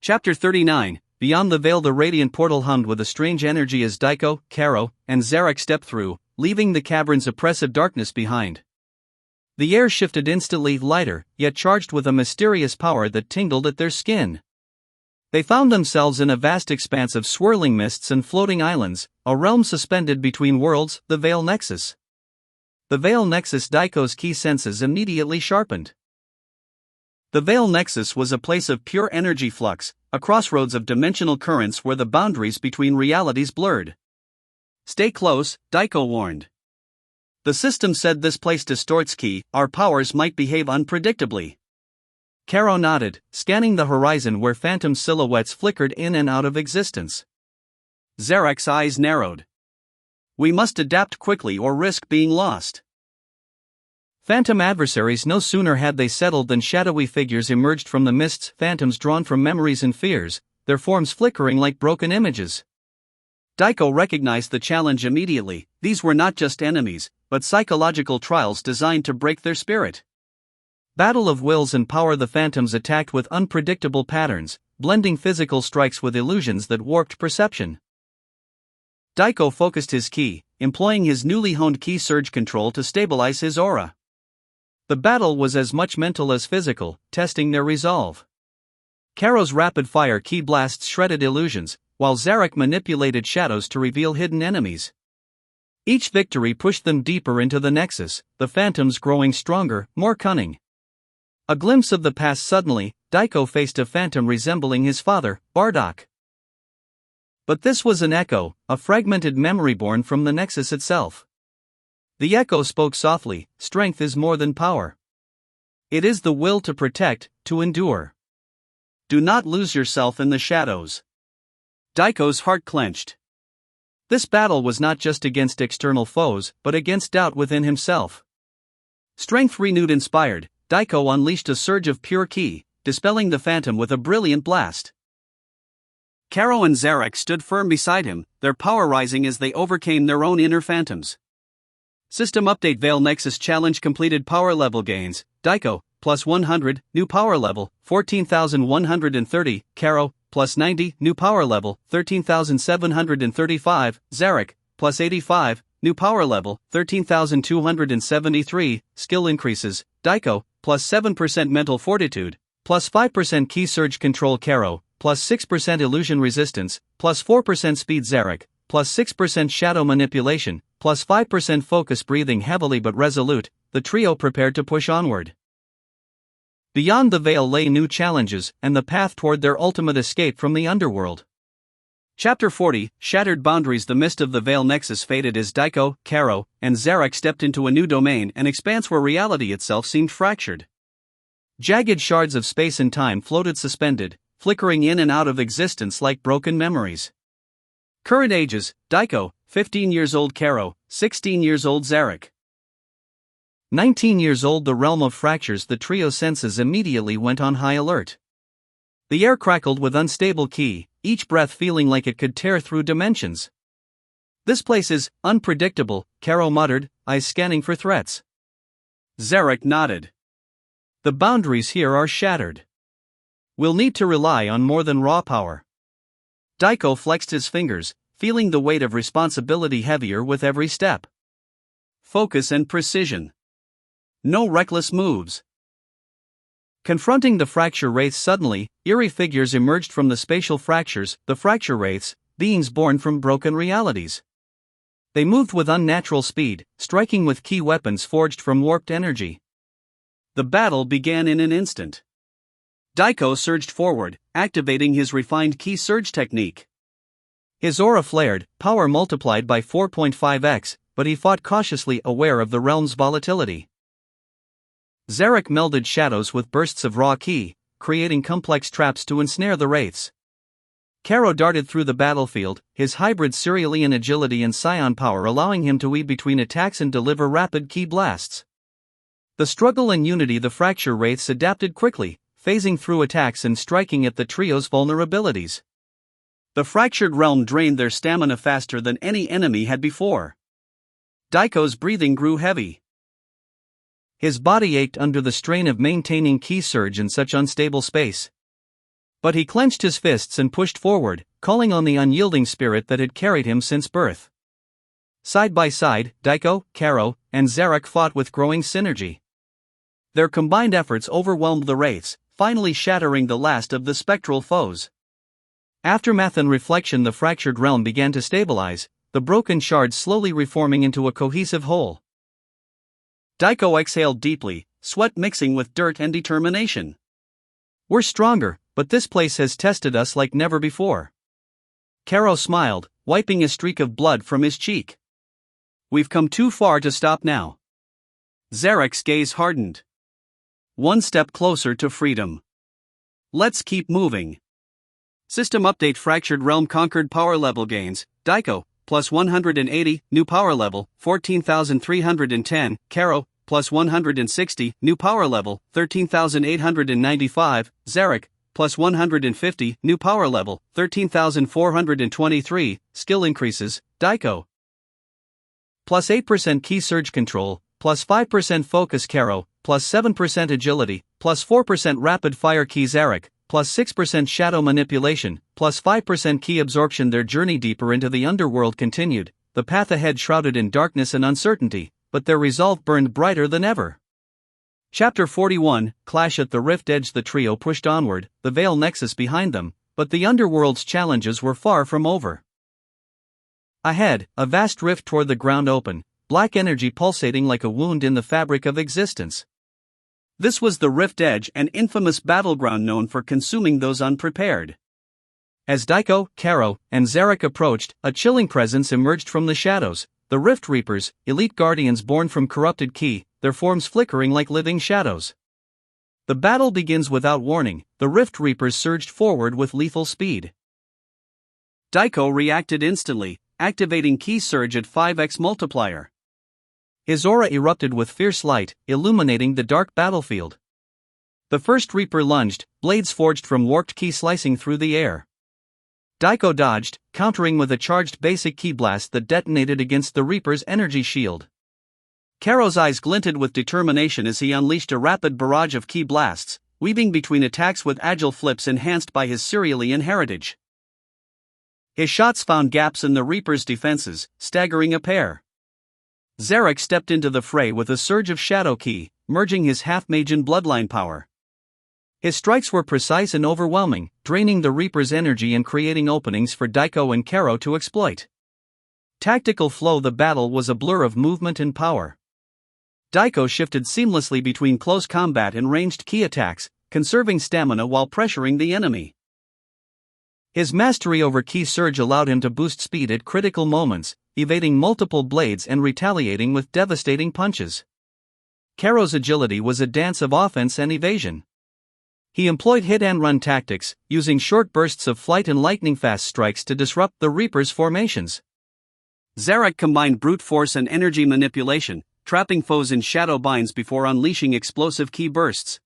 Chapter 39, Beyond the Veil. The radiant portal hummed with a strange energy as Daiko, Karo, and Zarek stepped through, leaving the cavern's oppressive darkness behind. The air shifted instantly, lighter, yet charged with a mysterious power that tingled at their skin. They found themselves in a vast expanse of swirling mists and floating islands, a realm suspended between worlds, the Veil Nexus. The Veil Nexus. Daiko's key senses immediately sharpened. The Veil Nexus was a place of pure energy flux, a crossroads of dimensional currents where the boundaries between realities blurred. "Stay close," Daiko warned. "The system said this place distorts ki, our powers might behave unpredictably." Karo nodded, scanning the horizon where phantom silhouettes flickered in and out of existence. Zarek's eyes narrowed. "We must adapt quickly or risk being lost." Phantom adversaries. No sooner had they settled than shadowy figures emerged from the mists, phantoms drawn from memories and fears, their forms flickering like broken images. Daiko recognized the challenge immediately. These were not just enemies, but psychological trials designed to break their spirit. Battle of wills and power. The phantoms attacked with unpredictable patterns, blending physical strikes with illusions that warped perception. Daiko focused his ki, employing his newly honed ki surge control to stabilize his aura. The battle was as much mental as physical, testing their resolve. Karo's rapid-fire ki blasts shredded illusions, while Zarek manipulated shadows to reveal hidden enemies. Each victory pushed them deeper into the Nexus, the phantoms growing stronger, more cunning. A glimpse of the past. Suddenly, Daiko faced a phantom resembling his father, Bardock. But this was an echo, a fragmented memory born from the Nexus itself. The echo spoke softly, "Strength is more than power. It is the will to protect, to endure. Do not lose yourself in the shadows." Daiko's heart clenched. This battle was not just against external foes, but against doubt within himself. Strength renewed. Inspired, Daiko unleashed a surge of pure ki, dispelling the phantom with a brilliant blast. Karo and Zarek stood firm beside him, their power rising as they overcame their own inner phantoms. System update. Veil Nexus challenge completed. Power level gains: Daiko, plus 100, new power level, 14,130, Karo, plus 90, new power level, 13,735, Zarek, plus 85, new power level, 13,273, skill increases: Daiko, plus 7% mental fortitude, plus 5% ki surge control, Karo, plus 6% illusion resistance, plus 4% speed, Zarek, plus 6% shadow manipulation, plus 5% focus. Breathing heavily but resolute, the trio prepared to push onward. Beyond the veil lay new challenges and the path toward their ultimate escape from the underworld. Chapter 40, Shattered Boundaries. The mist of the Veil Nexus faded as Daiko, Karo, and Zarek stepped into a new domain, an expanse where reality itself seemed fractured. Jagged shards of space and time floated suspended, flickering in and out of existence like broken memories. Current ages: Daiko, 15 years old, Karo, 16 years old, Zarek, 19 years old. The realm of fractures. The trio's senses immediately went on high alert. The air crackled with unstable ki, each breath feeling like it could tear through dimensions. "This place is unpredictable," Karo muttered, eyes scanning for threats. Zarek nodded. "The boundaries here are shattered. We'll need to rely on more than raw power." Daiko flexed his fingers, feeling the weight of responsibility heavier with every step. Focus and precision. No reckless moves. Confronting the fracture wraiths. Suddenly, eerie figures emerged from the spatial fractures, the fracture wraiths, beings born from broken realities. They moved with unnatural speed, striking with key weapons forged from warped energy. The battle began in an instant. Daiko surged forward, activating his refined ki surge technique. His aura flared, power multiplied by 4.5x, but he fought cautiously, aware of the realm's volatility. Zarek melded shadows with bursts of raw ki, creating complex traps to ensnare the wraiths. Karo darted through the battlefield, his hybrid cerealian agility and psion power allowing him to weave between attacks and deliver rapid ki blasts. The struggle and unity. The fracture wraiths adapted quickly, phasing through attacks and striking at the trio's vulnerabilities. The fractured realm drained their stamina faster than any enemy had before. Daiko's breathing grew heavy. His body ached under the strain of maintaining ki surge in such unstable space. But he clenched his fists and pushed forward, calling on the unyielding spirit that had carried him since birth. Side by side, Daiko, Karo, and Zarek fought with growing synergy. Their combined efforts overwhelmed the wraiths, finally shattering the last of the spectral foes. Aftermath and reflection. The fractured realm began to stabilize, the broken shards slowly reforming into a cohesive whole. Daiko exhaled deeply, sweat mixing with dirt and determination. "We're stronger, but this place has tested us like never before." Karo smiled, wiping a streak of blood from his cheek. "We've come too far to stop now." Zarek's gaze hardened. "One step closer to freedom. Let's keep moving." System update. Fractured realm conquered. Power level gains. Daiko, plus 180, new power level, 14,310, Karo, plus 160, new power level, 13,895, Zarek, plus 150, new power level, 13,423, skill increases, Daiko. Plus 8% key surge control, plus 5% focus Karo, plus 7% agility, plus 4% rapid fire key Zarek, plus 6% shadow manipulation, plus 5% key absorption. Their journey deeper into the underworld continued, the path ahead shrouded in darkness and uncertainty, but their resolve burned brighter than ever. Chapter 41, Clash at the Rift Edge. The trio pushed onward, the Veil Nexus behind them, but the underworld's challenges were far from over. Ahead, a vast rift toward the ground open, black energy pulsating like a wound in the fabric of existence. This was the Rift Edge, an infamous battleground known for consuming those unprepared. As Daiko, Karo, and Zarek approached, a chilling presence emerged from the shadows, the Rift Reapers, elite guardians born from corrupted Ki, their forms flickering like living shadows. The battle begins without warning, the Rift Reapers surged forward with lethal speed. Daiko reacted instantly, activating Ki Surge at 5x multiplier. His aura erupted with fierce light, illuminating the dark battlefield. The first Reaper lunged, blades forged from warped Ki slicing through the air. Daiko dodged, countering with a charged basic Ki blast that detonated against the Reaper's energy shield. Karo's eyes glinted with determination as he unleashed a rapid barrage of Ki blasts, weaving between attacks with agile flips enhanced by his Cerealian heritage. His shots found gaps in the Reaper's defenses, staggering a pair. Zarek stepped into the fray with a surge of Shadow Ki, merging his half-Magian bloodline power. His strikes were precise and overwhelming, draining the Reaper's energy and creating openings for Daiko and Karo to exploit. Tactical flow. The battle was a blur of movement and power. Daiko shifted seamlessly between close combat and ranged Ki attacks, conserving stamina while pressuring the enemy. His mastery over Ki Surge allowed him to boost speed at critical moments, evading multiple blades and retaliating with devastating punches. Karo's agility was a dance of offense and evasion. He employed hit-and-run tactics, using short bursts of flight and lightning-fast strikes to disrupt the Reaper's formations. Zarek combined brute force and energy manipulation, trapping foes in shadow binds before unleashing explosive Ki bursts.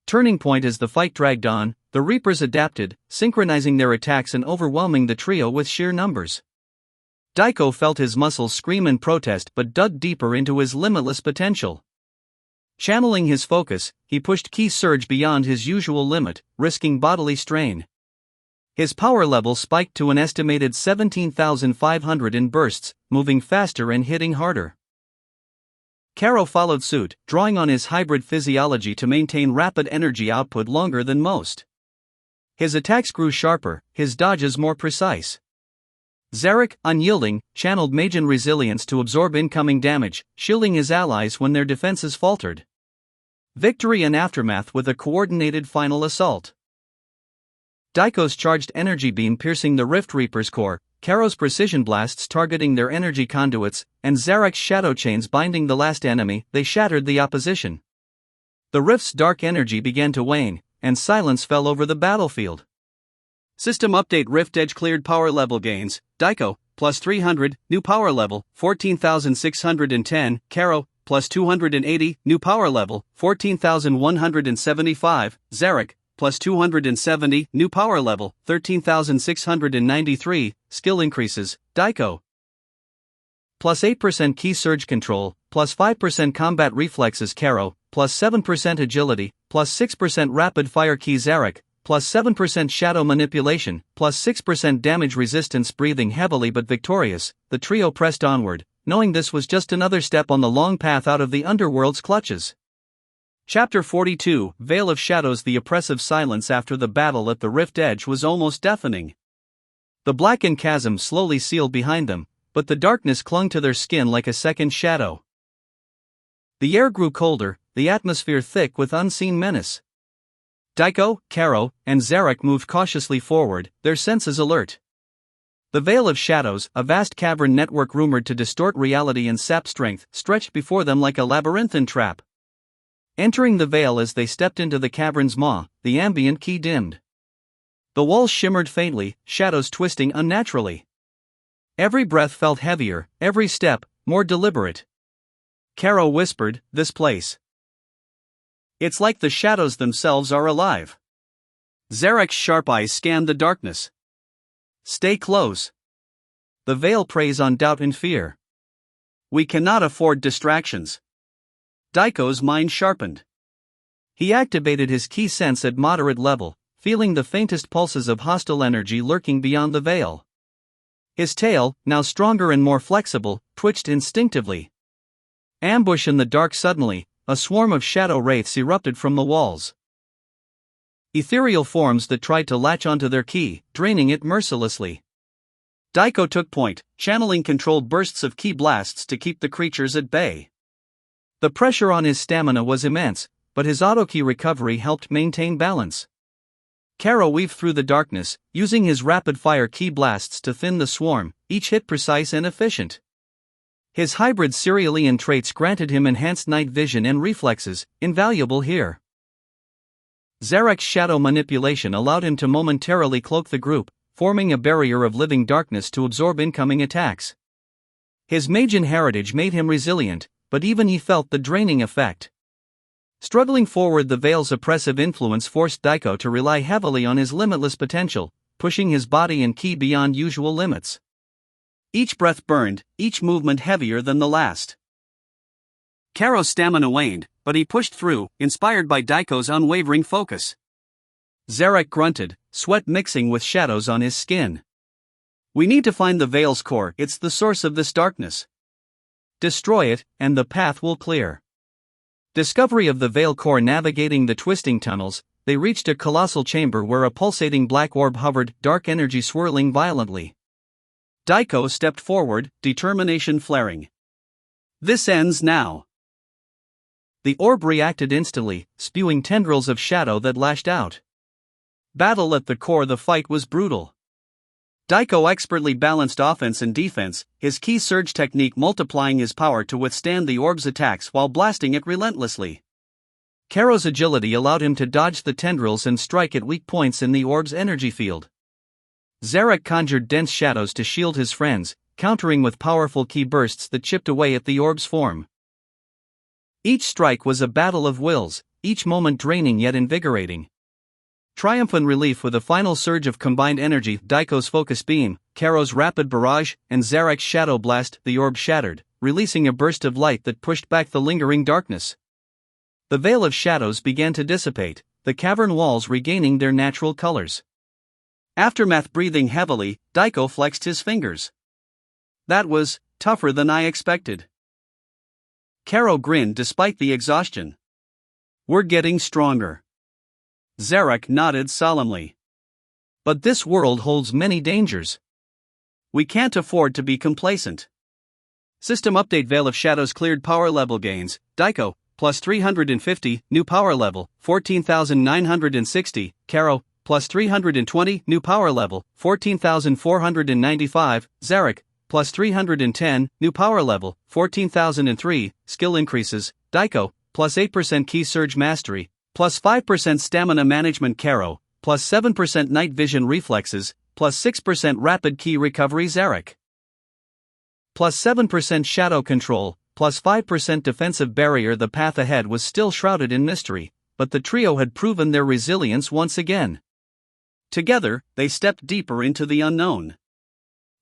Turning point. As the fight dragged on, the Reapers adapted, synchronizing their attacks and overwhelming the trio with sheer numbers. Daiko felt his muscles scream in protest but dug deeper into his limitless potential. Channeling his focus, he pushed Ki Surge beyond his usual limit, risking bodily strain. His power level spiked to an estimated 17,500 in bursts, moving faster and hitting harder. Karo followed suit, drawing on his hybrid physiology to maintain rapid energy output longer than most. His attacks grew sharper, his dodges more precise. Zarek, unyielding, channeled Magian resilience to absorb incoming damage, shielding his allies when their defenses faltered. Victory and aftermath with a coordinated final assault. Daiko's charged energy beam piercing the Rift Reaper's core, Karo's precision blasts targeting their energy conduits, and Zarek's shadow chains binding the last enemy. They shattered the opposition. The Rift's dark energy began to wane, and silence fell over the battlefield. System update. Rift Edge cleared. Power level gains. Daiko, plus 300, new power level, 14,610, Karo, plus 280, new power level, 14,175, Zarek, plus 270, new power level, 13,693, skill increases, Daiko. Plus 8% Ki Surge control, plus 5% combat reflexes Karo, plus 7% agility, plus 6% rapid fire Ki Zarek, plus 7% shadow manipulation, plus 6% damage resistance. Breathing heavily but victorious, the trio pressed onward, knowing this was just another step on the long path out of the underworld's clutches. Chapter 42, Veil of Shadows. The oppressive silence after the battle at the rift edge was almost deafening. The blackened chasm slowly sealed behind them, but the darkness clung to their skin like a second shadow. The air grew colder, the atmosphere thick with unseen menace. Daiko, Karo, and Zarek moved cautiously forward, their senses alert. The Veil of Shadows, a vast cavern network rumored to distort reality and sap strength, stretched before them like a labyrinthine trap. Entering the veil as they stepped into the cavern's maw, the ambient key dimmed. The walls shimmered faintly, shadows twisting unnaturally. Every breath felt heavier, every step more deliberate. Karo whispered, "This place. It's like the shadows themselves are alive." Zarek's sharp eyes scanned the darkness. "Stay close. The veil preys on doubt and fear. We cannot afford distractions." Daiko's mind sharpened. He activated his key sense at moderate level, feeling the faintest pulses of hostile energy lurking beyond the veil. His tail, now stronger and more flexible, twitched instinctively. Ambush in the dark. Suddenly, a swarm of shadow wraiths erupted from the walls. Ethereal forms that tried to latch onto their key, draining it mercilessly. Daiko took point, channeling controlled bursts of key blasts to keep the creatures at bay. The pressure on his stamina was immense, but his auto-key recovery helped maintain balance. Karo weaved through the darkness, using his rapid-fire key blasts to thin the swarm, each hit precise and efficient. His hybrid cerealian traits granted him enhanced night vision and reflexes, invaluable here. Zarek's shadow manipulation allowed him to momentarily cloak the group, forming a barrier of living darkness to absorb incoming attacks. His Magian heritage made him resilient, but even he felt the draining effect. Struggling forward, the veil's oppressive influence forced Daiko to rely heavily on his limitless potential, pushing his body and ki beyond usual limits. Each breath burned, each movement heavier than the last. Karo's stamina waned, but he pushed through, inspired by Daiko's unwavering focus. Zarek grunted, sweat mixing with shadows on his skin. "We need to find the veil's core. It's the source of this darkness. Destroy it, and the path will clear." Discovery of the veil core. Navigating the twisting tunnels, they reached a colossal chamber where a pulsating black orb hovered, dark energy swirling violently. Daiko stepped forward, determination flaring. "This ends now." The orb reacted instantly, spewing tendrils of shadow that lashed out. Battle at the core. The fight was brutal. Daiko expertly balanced offense and defense, his key surge technique multiplying his power to withstand the orb's attacks while blasting it relentlessly. Karo's agility allowed him to dodge the tendrils and strike at weak points in the orb's energy field. Zarek conjured dense shadows to shield his friends, countering with powerful key bursts that chipped away at the orb's form. Each strike was a battle of wills, each moment draining yet invigorating. Triumphant relief with a final surge of combined energy. Daiko's focus beam, Karo's rapid barrage, and Zarek's shadow blast. The orb shattered, releasing a burst of light that pushed back the lingering darkness. The veil of shadows began to dissipate, the cavern walls regaining their natural colors. Aftermath. Breathing heavily, Daiko flexed his fingers. "That was tougher than I expected." Karo grinned despite the exhaustion. "We're getting stronger." Zarek nodded solemnly. "But this world holds many dangers. We can't afford to be complacent." System update. Veil of Shadows cleared. Power level gains. Daiko, plus 350, new power level, 14,960. Karo, plus 320, new power level, 14,495. Zarek, plus 310, new power level, 14,003. Skill increases. Daiko, plus 8% key surge mastery, plus 5% stamina management. Karo, plus 7% night vision reflexes, plus 6% rapid key recovery. Zarek, plus 7% shadow control, plus 5% defensive barrier. The path ahead was still shrouded in mystery, but the trio had proven their resilience once again. Together, they stepped deeper into the unknown.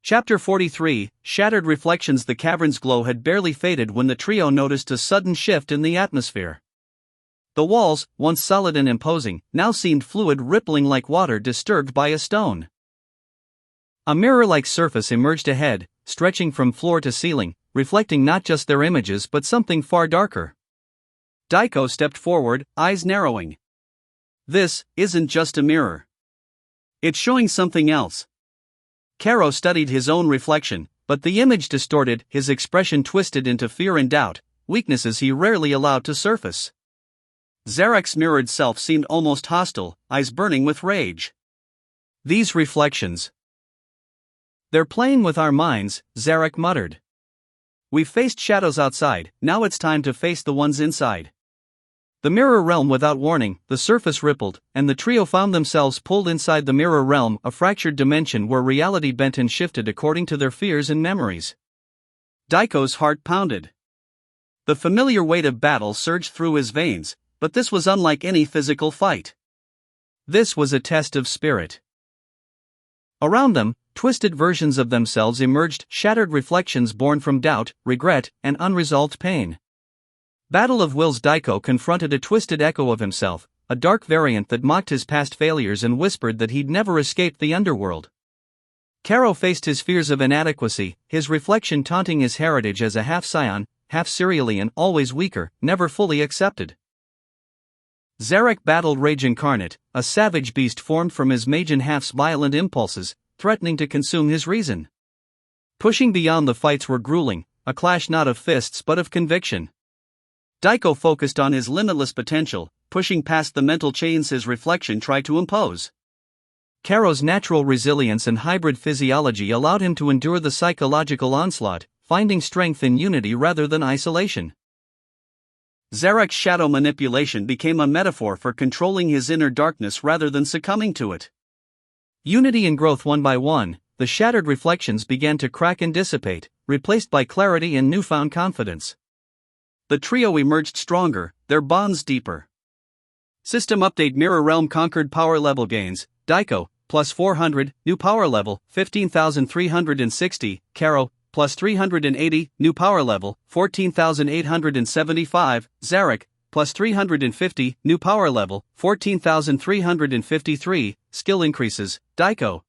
Chapter 43, Shattered Reflections. The cavern's glow had barely faded when the trio noticed a sudden shift in the atmosphere. The walls, once solid and imposing, now seemed fluid, rippling like water disturbed by a stone. A mirror-like surface emerged ahead, stretching from floor to ceiling, reflecting not just their images but something far darker. Daiko stepped forward, eyes narrowing. This isn't just a mirror. It's showing something else. Karo studied his own reflection, but the image distorted, his expression twisted into fear and doubt, weaknesses he rarely allowed to surface. Zarek's mirrored self seemed almost hostile, eyes burning with rage. These reflections. They're playing with our minds, Zarek muttered. We've faced shadows outside, now it's time to face the ones inside. The mirror realm. Without warning, the surface rippled, and the trio found themselves pulled inside the mirror realm, a fractured dimension where reality bent and shifted according to their fears and memories. Daiko's heart pounded. The familiar weight of battle surged through his veins, but this was unlike any physical fight. This was a test of spirit. Around them, twisted versions of themselves emerged, shattered reflections born from doubt, regret, and unresolved pain. Battle of Wills. Daiko confronted a twisted echo of himself, a dark variant that mocked his past failures and whispered that he'd never escaped the underworld. Karo faced his fears of inadequacy, his reflection taunting his heritage as a half-scion, half-Cerealian, always weaker, never fully accepted. Zarek battled Rage Incarnate, a savage beast formed from his Magen half's violent impulses, threatening to consume his reason. Pushing beyond, the fights were grueling, a clash not of fists but of conviction. Daiko focused on his limitless potential, pushing past the mental chains his reflection tried to impose. Karo's natural resilience and hybrid physiology allowed him to endure the psychological onslaught, finding strength in unity rather than isolation. Zarek's shadow manipulation became a metaphor for controlling his inner darkness rather than succumbing to it. Unity and growth. One by one, the shattered reflections began to crack and dissipate, replaced by clarity and newfound confidence. The trio emerged stronger, their bonds deeper. System update. Mirror Realm conquered. Power level gains. Daiko, plus 400, new power level, 15,360, Karo, plus 380, new power level, 14,875, Zarek, plus 350, new power level, 14,353, skill increases, Daiko.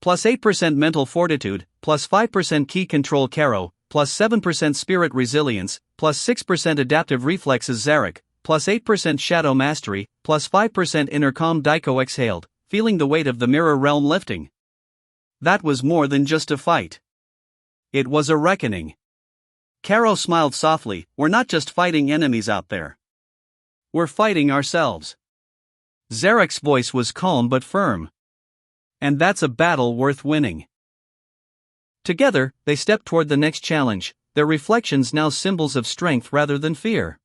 Plus 8% mental fortitude, plus 5% ki control, Karo, plus 7% spirit resilience, plus 6% adaptive reflexes, Zarek, plus 8% shadow mastery, plus 5% inner calm. Daiko exhaled, feeling the weight of the mirror realm lifting. That was more than just a fight. It was a reckoning. Karo smiled softly. We're not just fighting enemies out there. We're fighting ourselves. Zarek's voice was calm but firm. And that's a battle worth winning. Together, they stepped toward the next challenge, their reflections now symbols of strength rather than fear.